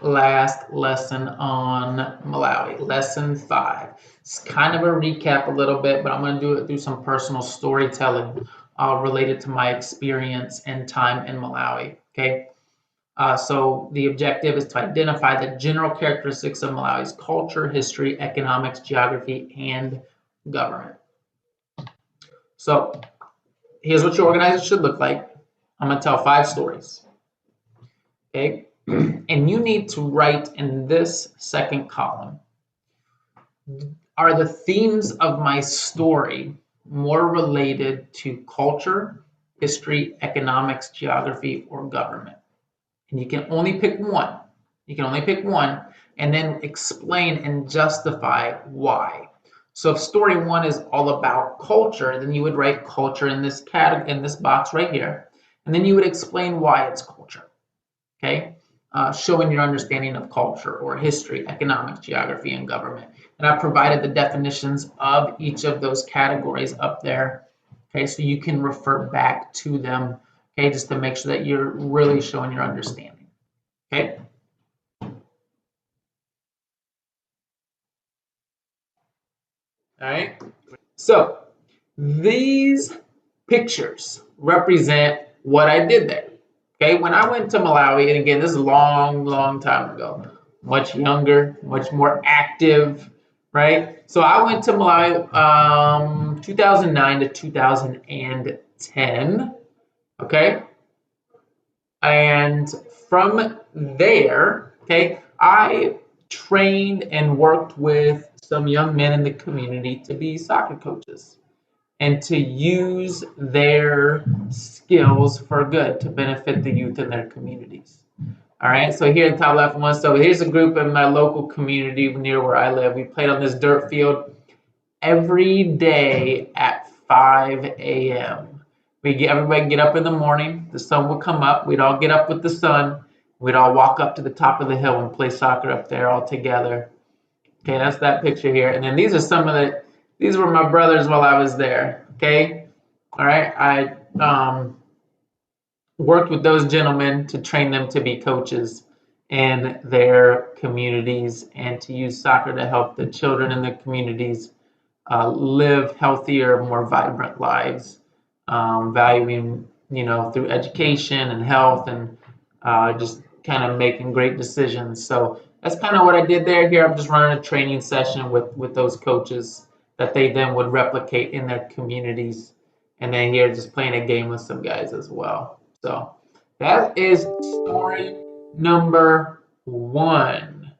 last lesson on Malawi, lesson 5. It's kind of a recap a little bit, but I'm going to do it through some personal storytelling related to my experience and time in Malawi. Okay. So the objective is to identify the general characteristics of Malawi's culture, history, economics, geography, and government. So here's what your organizer should look like. I'm going to tell 5 stories. Okay. And you need to write in this second column, are the themes of my story more related to culture, history, economics, geography, or government? And you can only pick one. You can only pick one and then explain and justify why. So if story 1 is all about culture, then you would write culture in this box right here. And then you would explain why it's culture. Okay? Showing your understanding of culture or history, economics, geography, and government. And I provided the definitions of each of those categories up there. Okay, so you can refer back to them, okay, just to make sure that you're really showing your understanding. Okay. All right. So these pictures represent what I did there. Okay, when I went to Malawi, and again, this is a long, long time ago, much younger, much more active, right? So I went to Malawi 2009 to 2010, okay? And from there, okay, I trained and worked with some young men in the community to be soccer coaches and to use their skills for good to benefit the youth in their communities. All right, so here in top left one, so here's a group in my local community near where I live. We played on this dirt field every day at 5 a.m. Everybody get up in the morning, the sun would come up, we'd all get up with the sun, we'd all walk up to the top of the hill and play soccer up there all together. Okay, that's that picture here. And then these are these were my brothers while I was there. Okay. All right. I worked with those gentlemen to train them to be coaches in their communities and to use soccer to help the children in the communities live healthier, more vibrant lives, valuing, through education and health and just kind of making great decisions. So that's kind of what I did there. Here I'm just running a training session with those coaches that they then would replicate in their communities. And then here just playing a game with some guys as well. So that is story number 1.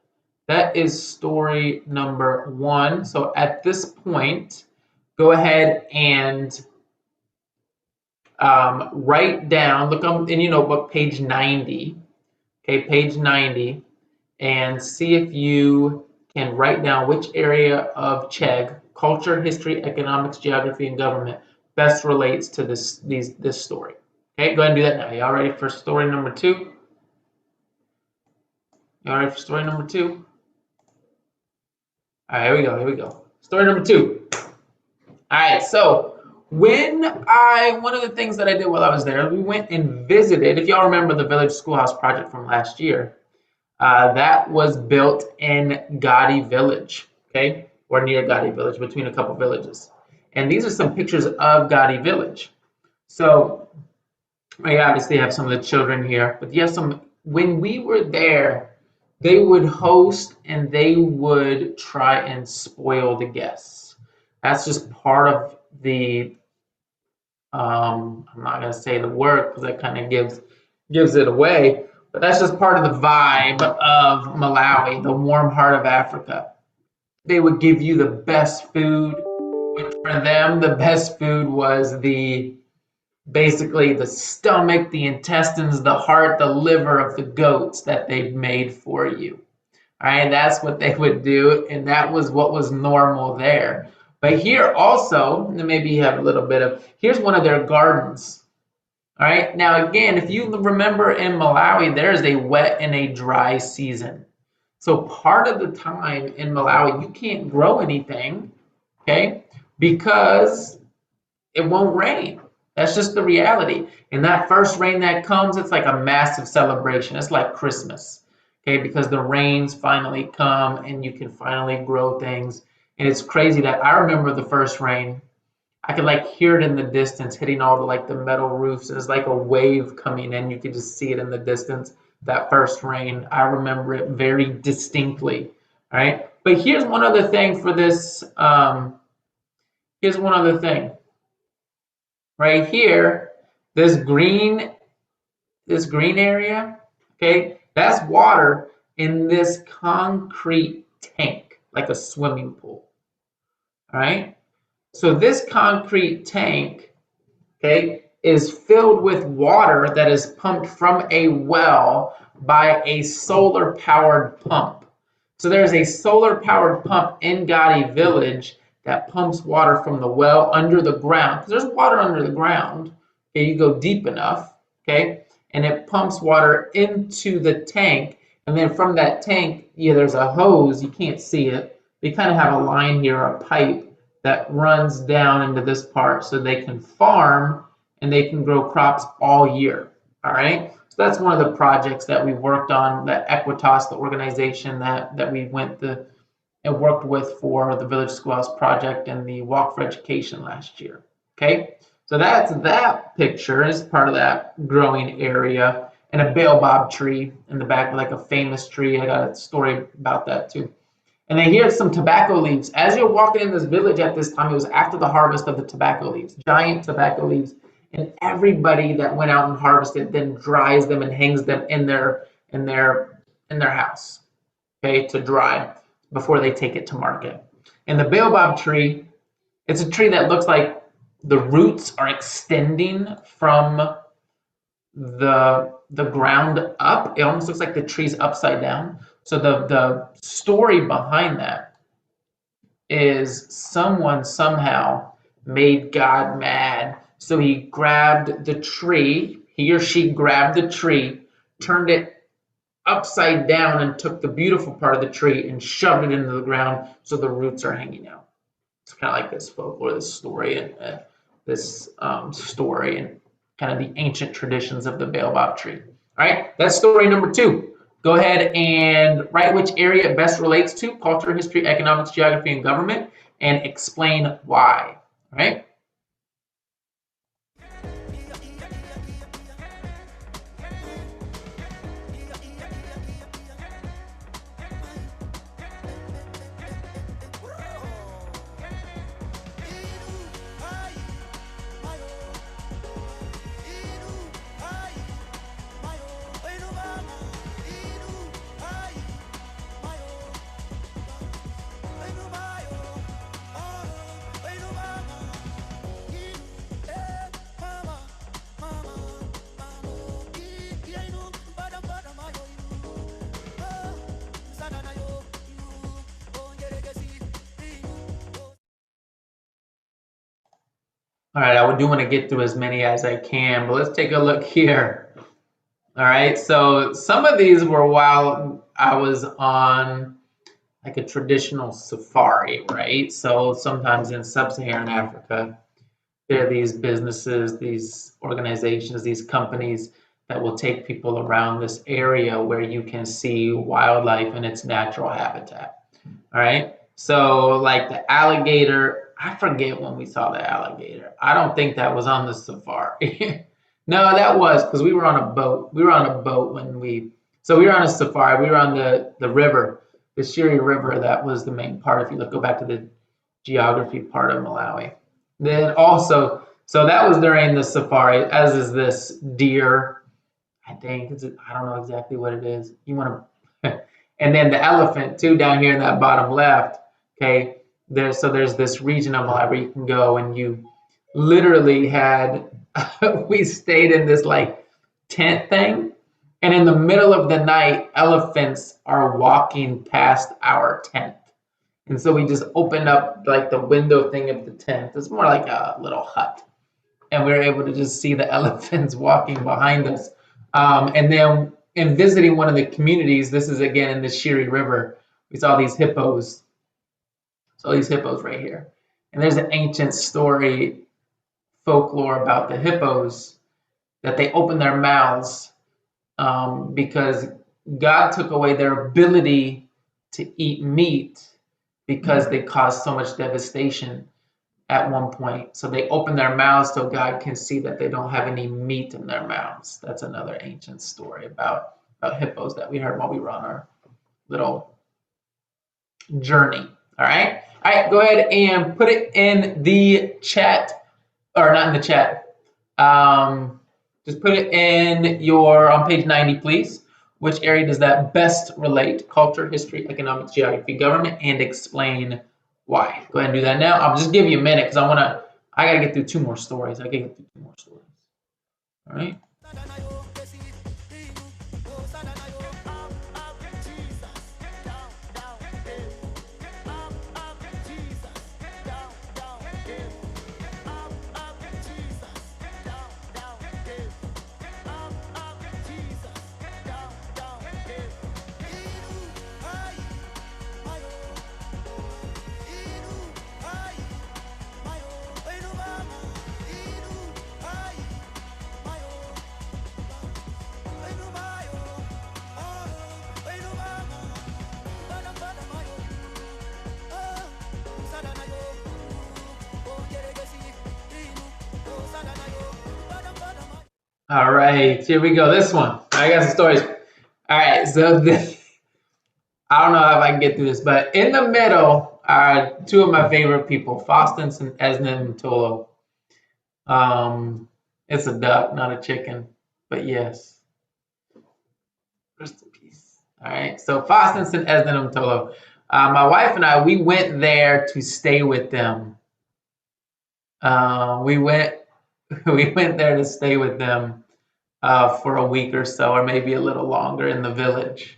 That is story number 1. So at this point, go ahead and write down, look in your notebook, page 90. Okay, page 90. And see if you can write down which area of Chegg, culture, history, economics, geography, and government, best relates to this story. Okay, go ahead and do that now. Y'all ready for story number 2? Y'all ready for story number 2? All right, here we go. Story number 2. All right, so one of the things that I did while I was there, we went and visited, if y'all remember the Village Schoolhouse project from last year, that was built in Gadi Village, okay, or near Gadi Village, between a couple villages. And these are some pictures of Gadi Village. So I obviously have some of the children here, but you have some. When we were there, they would host and they would try and spoil the guests. That's just part of the. I'm not gonna say the word because that kind of gives it away. But that's just part of the vibe of Malawi, the warm heart of Africa. They would give you the best food, which for them, the best food was basically the stomach, the intestines, the heart, the liver of the goats that they made for you. All right, that's what they would do, and that was what was normal there. But here also, maybe you have a little bit of, here's one of their gardens. All right, now again, if you remember in Malawi, there's a wet and a dry season. So part of the time in Malawi, you can't grow anything, okay, because it won't rain. That's just the reality. And that first rain that comes, it's like a massive celebration. It's like Christmas. okay, because the rains finally come and you can finally grow things. And it's crazy that I remember the first rain. I could like hear it in the distance hitting all the like the metal roofs. It was like a wave coming in. You could just see it in the distance. That first rain, I remember it very distinctly. All right. But here's one other thing for this. Here's one other thing. Right here, this green area, okay, that's water in this concrete tank, like a swimming pool. All right. So this concrete tank, okay, is filled with water that is pumped from a well by a solar powered pump. So there's a solar powered pump in Gotti Village that pumps water from the well under the ground. Because there's water under the ground. Okay, you go deep enough, okay, and it pumps water into the tank. And then from that tank, yeah, there's a hose. You can't see it. They kind of have a line here, a pipe that runs down into this part so they can farm and they can grow crops all year. All right. So that's one of the projects that we worked on, that Equitas, the organization that we went and worked with for the Village Schoolhouse Project and the Walk for Education last year. Okay. So that's that picture is part of that growing area, and a baobab tree in the back, like a famous tree. I got a story about that too. And then here's some tobacco leaves. As you're walking in this village at this time, it was after the harvest of the tobacco leaves, giant tobacco leaves. And everybody that went out and harvested then dries them and hangs them in their house, okay, to dry before they take it to market. And the baobab tree, it's a tree that looks like the roots are extending from the ground up. It almost looks like the tree's upside down. So the story behind that is someone somehow made God mad. So he grabbed the tree, he or she grabbed the tree, turned it upside down and took the beautiful part of the tree and shoved it into the ground so the roots are hanging out. It's kind of like this folklore, this story, and this story and kind of the ancient traditions of the baobab tree. All right, that's story number 2. Go ahead and write which area it best relates to: culture, history, economics, geography, and government, and explain why. All right. All right, I do want to get through as many as I can, but let's take a look here. All right, so some of these were while I was on like a traditional safari, right? So sometimes in sub-Saharan Africa, there are these businesses, these organizations, these companies that will take people around this area where you can see wildlife in its natural habitat. All right. So like the alligator, I forget when we saw the alligator. I don't think that was on the safari. No, that was because we were on a boat. We were on a boat so we were on a safari. We were on the river, the Shiri River. That was the main part. If you go back to the geography part of Malawi. Then also, so that was during the safari, as is this deer. I think I don't know exactly what it is. You want to, and then the elephant too down here in that bottom left. Okay, there's this region of Malawi where you can go, and you literally had we stayed in this like tent thing, and in the middle of the night, elephants are walking past our tent. And so we just opened up like the window thing of the tent. It's more like a little hut. And we were able to just see the elephants walking behind us. And then in visiting one of the communities, this is again in the Shiri River, we saw these hippos. So these hippos right here. And there's an ancient story, folklore about the hippos, that they open their mouths because God took away their ability to eat meat because they caused so much devastation at one point. So they open their mouths so God can see that they don't have any meat in their mouths. That's another ancient story about hippos that we heard while we were on our little journey. All right. All right. Go ahead and put it in the chat, or not in the chat. Just put it in on page 90, please. Which area does that best relate? Culture, history, economics, geography, government, and explain why. Go ahead and do that now. I'll just give you a minute because I gotta get through two more stories. I gotta get through two more stories. All right. All right, here we go. This one. I got some stories. All right, so I don't know if I can get through this, but in the middle are two of my favorite people, Faustins and Esnen Tolo. It's a duck, not a chicken, but yes. Rest in peace. All right, so Faustins and Esnen Tolo. My wife and I, we went there to stay with them. We went there to stay with them for a week or so, or maybe a little longer in the village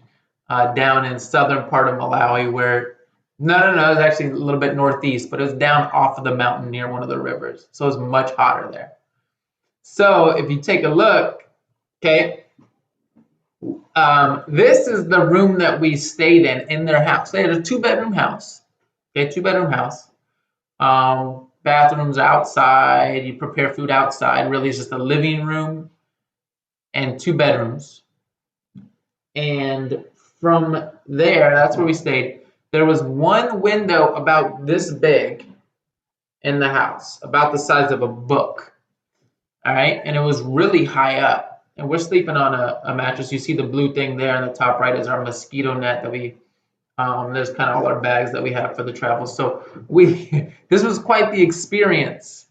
down in southern part of Malawi, where no, it was actually a little bit northeast, but it was down off of the mountain near one of the rivers, so it's much hotter there. So if you take a look, okay, this is the room that we stayed in their house. They had a two-bedroom house, okay, two-bedroom house. Bathrooms outside, you prepare food outside. Really, it's just a living room and two bedrooms. And from there, that's where we stayed. There was one window about this big in the house, about the size of a book. All right, and it was really high up. And we're sleeping on a mattress. You see the blue thing there on the top right is our mosquito net that we. There's kind of all our bags that we have for the travel. So this was quite the experience.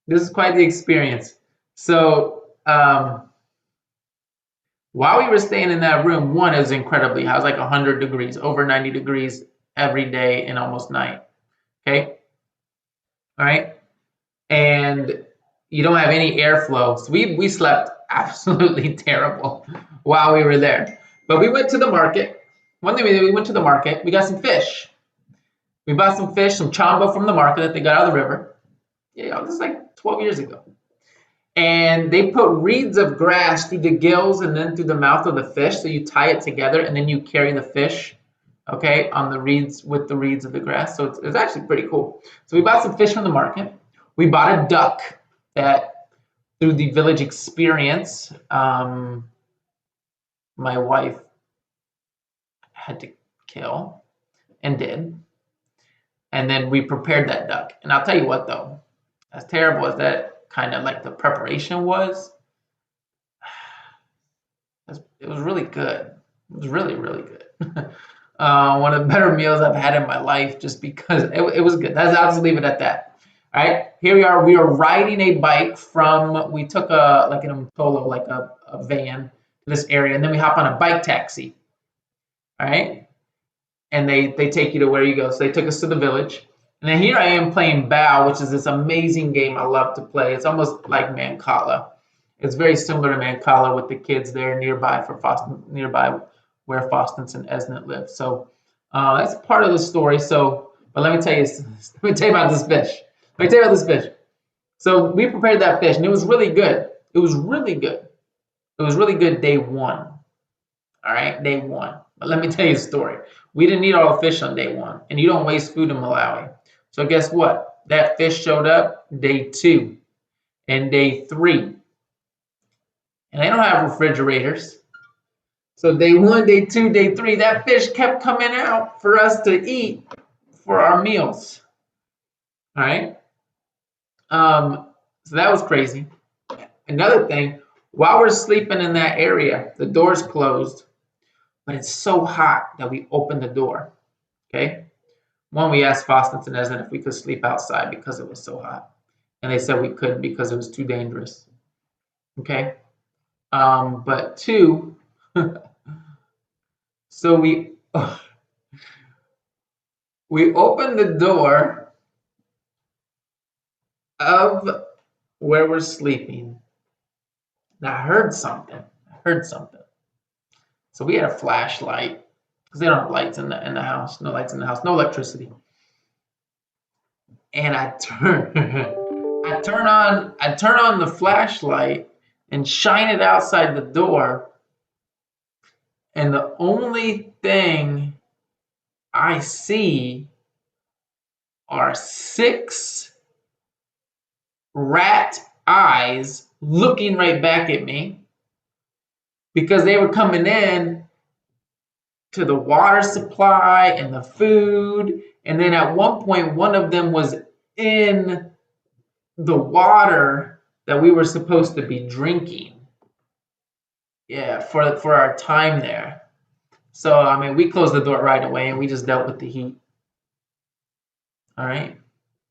This is quite the experience. So while we were staying in that room, one, it was incredibly hot. It was like 100 degrees, over 90 degrees every day and almost night. Okay? All right? And you don't have any airflow. So we slept absolutely terrible while we were there. But we went to the market. One thing we did, we went to the market. We got some fish. We bought some fish, some chamba from the market that they got out of the river. Yeah, this is like 12 years ago. And they put reeds of grass through the gills and then through the mouth of the fish. So you tie it together and then you carry the fish, okay, on the reeds with the reeds of the grass. So it's actually pretty cool. So we bought some fish from the market. We bought a duck that through the village experience, my wife had to kill and did. And then we prepared that duck. And I'll tell you what though, as terrible as that kind of like the preparation was, it was really good. It was really, really good. One of the better meals I've had in my life just because it was good. I'll just leave it at that. All right, here we are. We are riding a bike we took like an Umtolo, like a van to this area, and then we hop on a bike taxi. All right, and they take you to where you go. So they took us to the village. And then here I am playing Bow, which is this amazing game I love to play. It's almost like Mancala. It's very similar to Mancala with the kids there nearby where Faustins and Esnet live. So that's part of the story. So, but let me tell you about this fish. So we prepared that fish, and it was really good. It was really good. It was really good day one. All right, day one. But let me tell you a story. We didn't eat all the fish on day one, and you don't waste food in Malawi. So guess what? That fish showed up day two and day three. And they don't have refrigerators. So day 1, day 2, day 3, that fish kept coming out for us to eat for our meals. All right. So that was crazy. Another thing, while we're sleeping in that area, the door's closed, but it's so hot that we opened the door. Okay. One, we asked Foston and Esmond if we could sleep outside because it was so hot. And they said we couldn't because it was too dangerous. Okay. But two, so we opened the door of where we're sleeping. And I heard something. So we had a flashlight because they don't have lights in the house. No lights in the house. No electricity. And I turn on the flashlight and shine it outside the door. And the only thing I see are 6 rat eyes looking right back at me because they were coming in to the water supply and the food. And then at one point, one of them was in the water that we were supposed to be drinking. Yeah, for our time there. So, I mean, we closed the door right away and we just dealt with the heat. All right.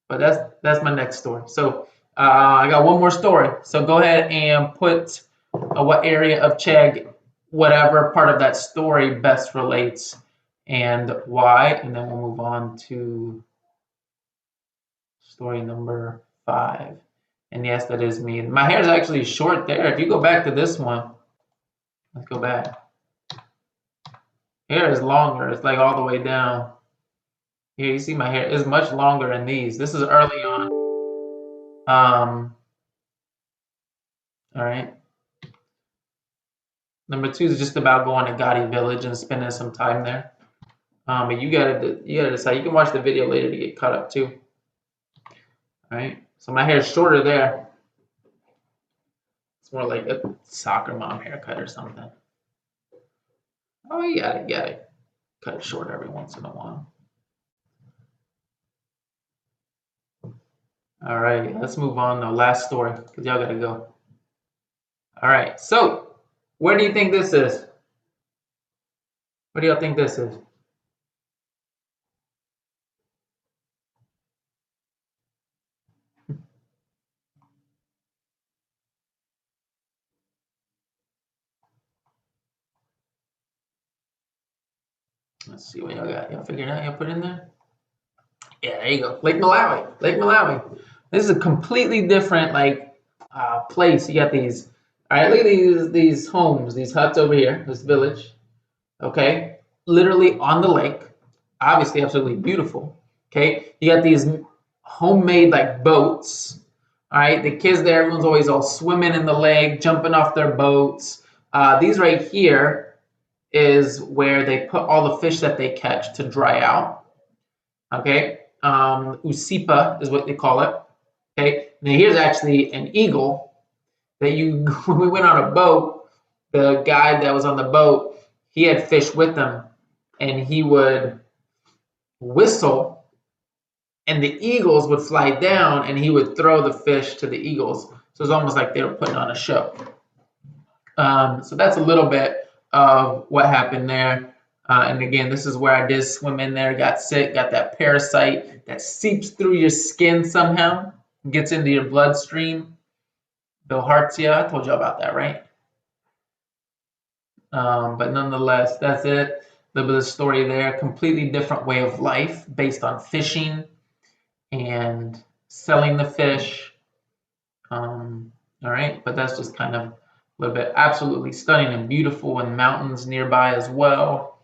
But that's my next story. So, I got one more story. So go ahead and put what area of Chegg, whatever part of that story best relates and why. And then we'll move on to story number 5. And yes, that is me. My hair is actually short there. If you go back to this one, let's go back. Hair is longer. It's like all the way down. Here, you see my hair is much longer in these. This is early on. All right. Number 2 is just about going to Gotti Village and spending some time there. But you gotta decide. You can watch the video later to get caught up too. All right. So my hair is shorter there. It's more like a soccer mom haircut or something. Oh, you gotta cut it short every once in a while. All right, let's move on though. Last story, because y'all gotta go. All right, so where do you think this is? What do y'all think this is? Let's see what y'all got. Y'all figured out? Y'all put in there? Yeah, there you go. Lake Malawi. Lake Malawi. This is a completely different place. You got these. All right, look at these homes, these huts over here. This village. Okay, literally on the lake. Obviously, absolutely beautiful. Okay, you got these homemade like boats. All right, the kids there, everyone's always all swimming in the lake, jumping off their boats. These right here is where they put all the fish that they catch to dry out. Okay, usipa is what they call it. Okay, now here's actually an eagle that when we went on a boat, the guy that was on the boat, he had fish with him, and he would whistle, and the eagles would fly down, and he would throw the fish to the eagles. So it's almost like they were putting on a show. So that's a little bit of what happened there. And again, this is where I did swim in there, got sick, got that parasite that seeps through your skin somehow, gets into your bloodstream. Bilharzia, I told you about that, right? But nonetheless, that's it. A little bit of the story there. Completely different way of life based on fishing and selling the fish. All right, but that's just kind of a little bit absolutely stunning and beautiful, and mountains nearby as well.